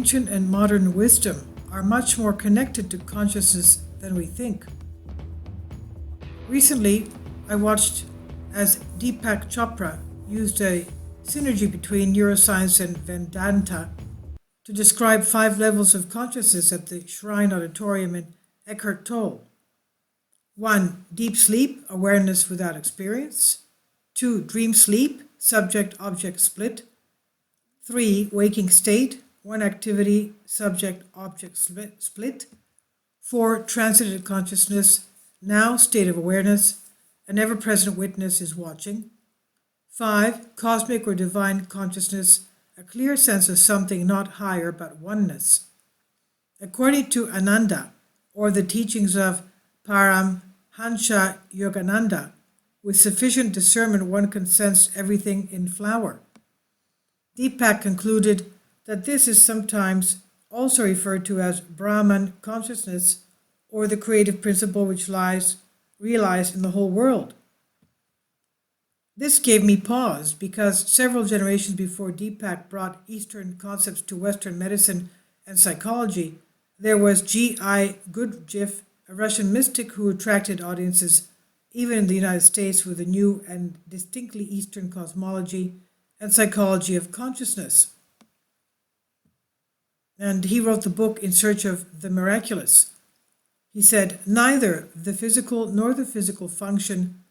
ancient and modern wisdom are much more connected to consciousness than we think. Recently, I watched as Deepak Chopra used a synergy between neuroscience and Vedanta to describe 5 levels of consciousness at the Shrine Auditorium in Eckhart Tolle. 1. Deep sleep, awareness without experience. 2. Dream sleep, subject-object split. 3. Waking state, one activity, subject-object split. 4. Transited consciousness, now state of awareness, an ever-present witness is watching. 5. Cosmic or divine consciousness, a clear sense of something not higher but oneness. According to Ananda, or the teachings of Paramhansa Yogananda, with sufficient discernment one can sense everything in flower. Deepak concluded that this is sometimes also referred to as Brahman consciousness, or the creative principle which lies realized in the whole world. This gave me pause because several generations before Deepak brought Eastern concepts to Western medicine and psychology, there was G.I. Gurdjieff, a Russian mystic who attracted audiences even in the United States with a new and distinctly Eastern cosmology and psychology of consciousness. And he wrote the book In Search of the Miraculous. He said, neither the physical nor the physical function,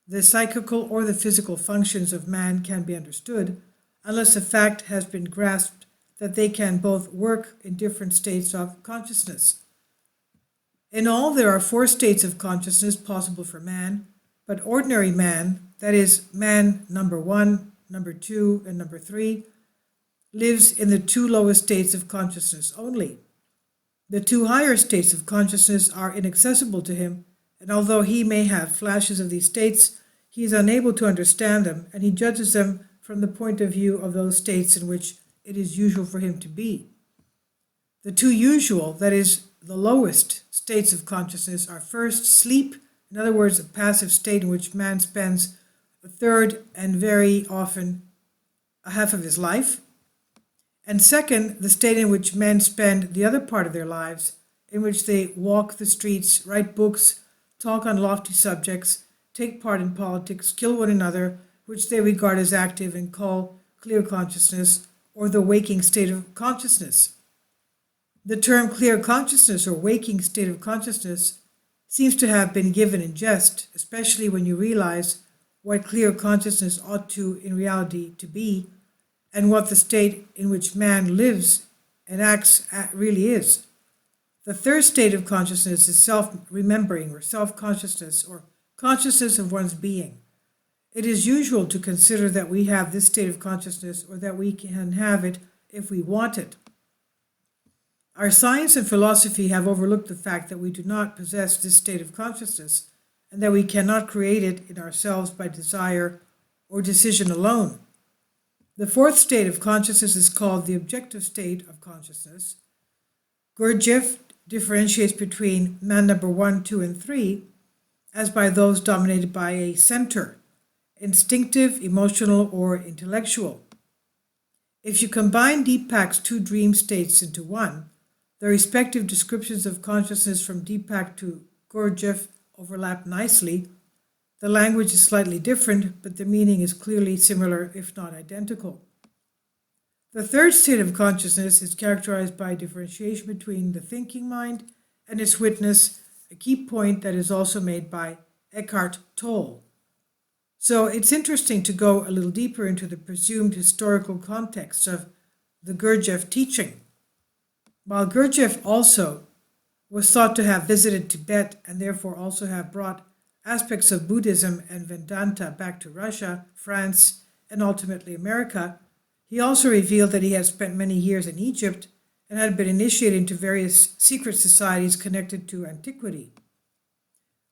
the psychical or the physical functions of man can be understood unless the fact has been grasped that they can both work in different states of consciousness. In all, there are 4 states of consciousness possible for man, but ordinary man, that is, man number 1, number 2, and number 3, lives in the 2 lowest states of consciousness only. The 2 higher states of consciousness are inaccessible to him, and although he may have flashes of these states, he is unable to understand them, and he judges them from the point of view of those states in which it is usual for him to be. The 2 usual, that is, the lowest states of consciousness are first sleep, in other words, a passive state in which man spends a third and very often a half of his life. And second, the state in which men spend the other part of their lives, in which they walk the streets, write books, talk on lofty subjects, take part in politics, kill one another, which they regard as active and call clear consciousness or the waking state of consciousness. The term clear consciousness or waking state of consciousness seems to have been given in jest, especially when you realize what clear consciousness ought to in reality to be, and what the state in which man lives and acts really is. The third state of consciousness is self-remembering or self-consciousness or consciousness of one's being. It is usual to consider that we have this state of consciousness or that we can have it if we want it. Our science and philosophy have overlooked the fact that we do not possess this state of consciousness and that we cannot create it in ourselves by desire or decision alone. The 4th state of consciousness is called the objective state of consciousness. Gurdjieff differentiates between man number 1, 2, and 3 as by those dominated by a center, instinctive, emotional, or intellectual. If you combine Deepak's 2 dream states into one, the respective descriptions of consciousness from Deepak to Gurdjieff overlap nicely. The language is slightly different, but the meaning is clearly similar, if not identical. The 3rd state of consciousness is characterized by differentiation between the thinking mind and its witness, a key point that is also made by Eckhart Tolle. So it's interesting to go a little deeper into the presumed historical context of the Gurdjieff teaching. While Gurdjieff also was thought to have visited Tibet and therefore also have brought aspects of Buddhism and Vedanta back to Russia, France, and ultimately America, he also revealed that he had spent many years in Egypt and had been initiated into various secret societies connected to antiquity.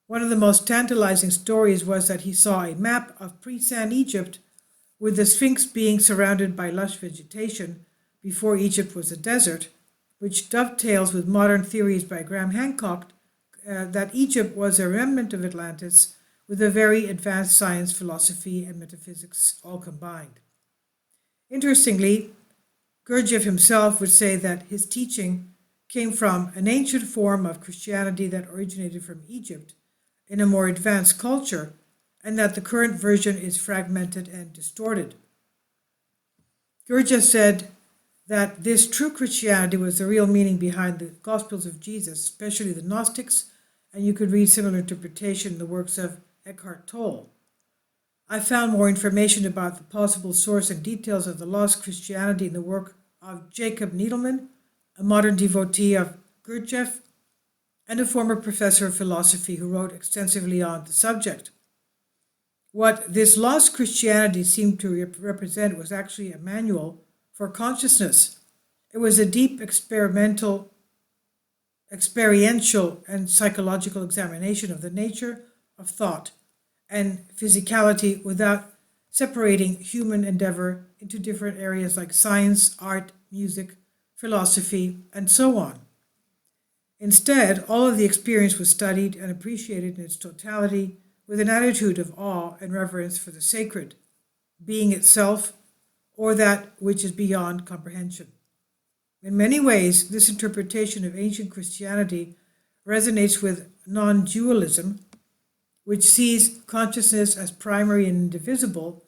One of the most tantalizing stories was that he saw a map of pre-Sand Egypt with the Sphinx being surrounded by lush vegetation before Egypt was a desert, which dovetails with modern theories by Graham Hancock that Egypt was a remnant of Atlantis with a very advanced science, philosophy, and metaphysics all combined. Interestingly, Gurdjieff himself would say that his teaching came from an ancient form of Christianity that originated from Egypt in a more advanced culture, and that the current version is fragmented and distorted. Gurdjieff said that this true Christianity was the real meaning behind the Gospels of Jesus, especially the Gnostics, and you could read similar interpretation in the works of Eckhart Tolle. I found more information about the possible source and details of the lost Christianity in the work of Jacob Needleman, a modern devotee of Gurdjieff, and a former professor of philosophy who wrote extensively on the subject. What this lost Christianity seemed to represent was actually a manual for consciousness. It was a deep experiential and psychological examination of the nature of thought and physicality without separating human endeavor into different areas like science, art, music, philosophy, and so on. Instead, all of the experience was studied and appreciated in its totality with an attitude of awe and reverence for the sacred, being itself, or that which is beyond comprehension. In many ways, this interpretation of ancient Christianity resonates with non-dualism, which sees consciousness as primary and indivisible.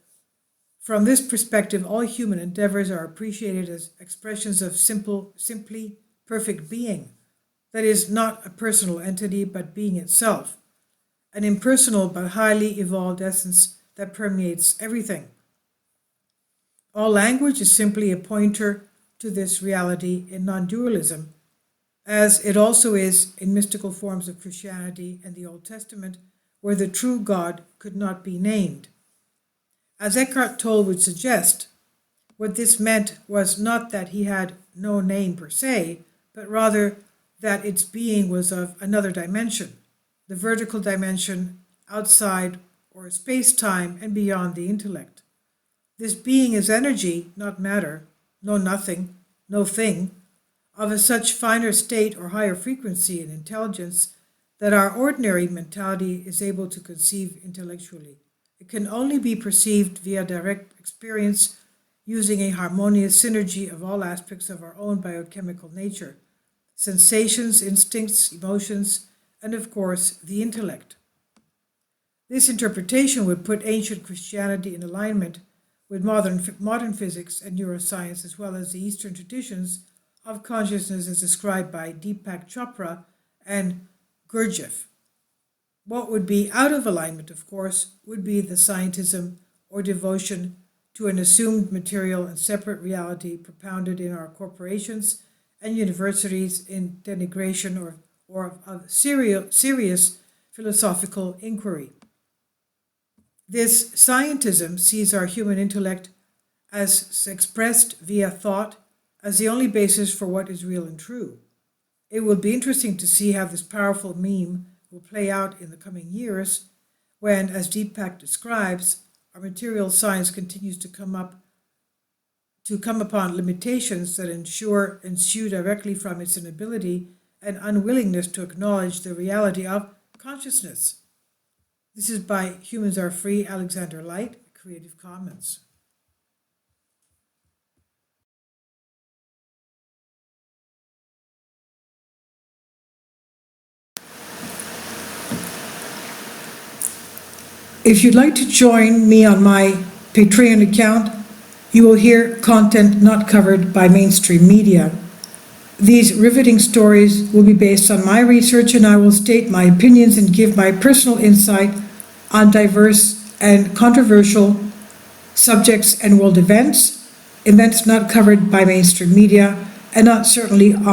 From this perspective, all human endeavors are appreciated as expressions of simply perfect being, that is, not a personal entity, but being itself, an impersonal but highly evolved essence that permeates everything. All language is simply a pointer to this reality in non-dualism, as it also is in mystical forms of Christianity and the Old Testament, where the true God could not be named. As Eckhart Tolle would suggest, what this meant was not that he had no name per se, but rather that its being was of another dimension, the vertical dimension outside or space-time and beyond the intellect. This being is energy, not matter, no nothing, no thing, of a such finer state or higher frequency and intelligence that our ordinary mentality is able to conceive intellectually. It can only be perceived via direct experience using a harmonious synergy of all aspects of our own biochemical nature, sensations, instincts, emotions, and of course, the intellect. This interpretation would put ancient Christianity in alignment with modern physics and neuroscience, as well as the Eastern traditions of consciousness as described by Deepak Chopra and Gurdjieff. What would be out of alignment, of course, would be the scientism or devotion to an assumed material and separate reality propounded in our corporations and universities in denigration or of serious philosophical inquiry. This scientism sees our human intellect as expressed via thought as the only basis for what is real and true. It will be interesting to see how this powerful meme will play out in the coming years when, as Deepak describes, our material science continues to come upon limitations that ensue directly from its inability and unwillingness to acknowledge the reality of consciousness. This is by Humans Are Free, Alexander Light, Creative Commons. If you'd like to join me on my Patreon account, you will hear content not covered by mainstream media. These riveting stories will be based on my research, and I will state my opinions and give my personal insight on diverse and controversial subjects and world events not covered by mainstream media, and not supported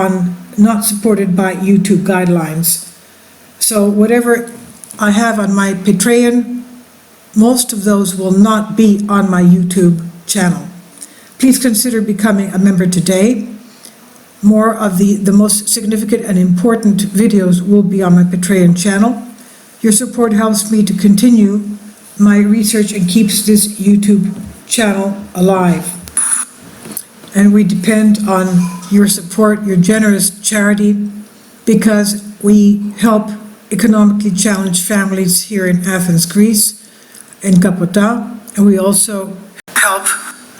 by YouTube guidelines. So whatever I have on my Patreon, most of those will not be on my YouTube channel. Please consider becoming a member today. More of the most significant and important videos will be on my Patreon channel. Your support helps me to continue my research and keeps this YouTube channel alive. And we depend on your support, your generous charity, because we help economically challenged families here in Athens, Greece, in Kapota, and we also help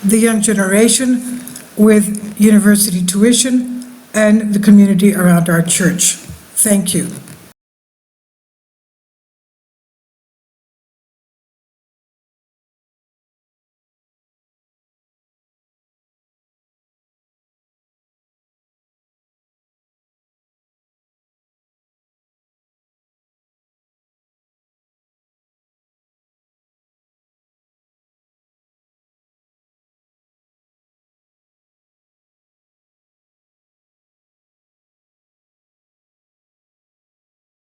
the young generation with university tuition and the community around our church. Thank you.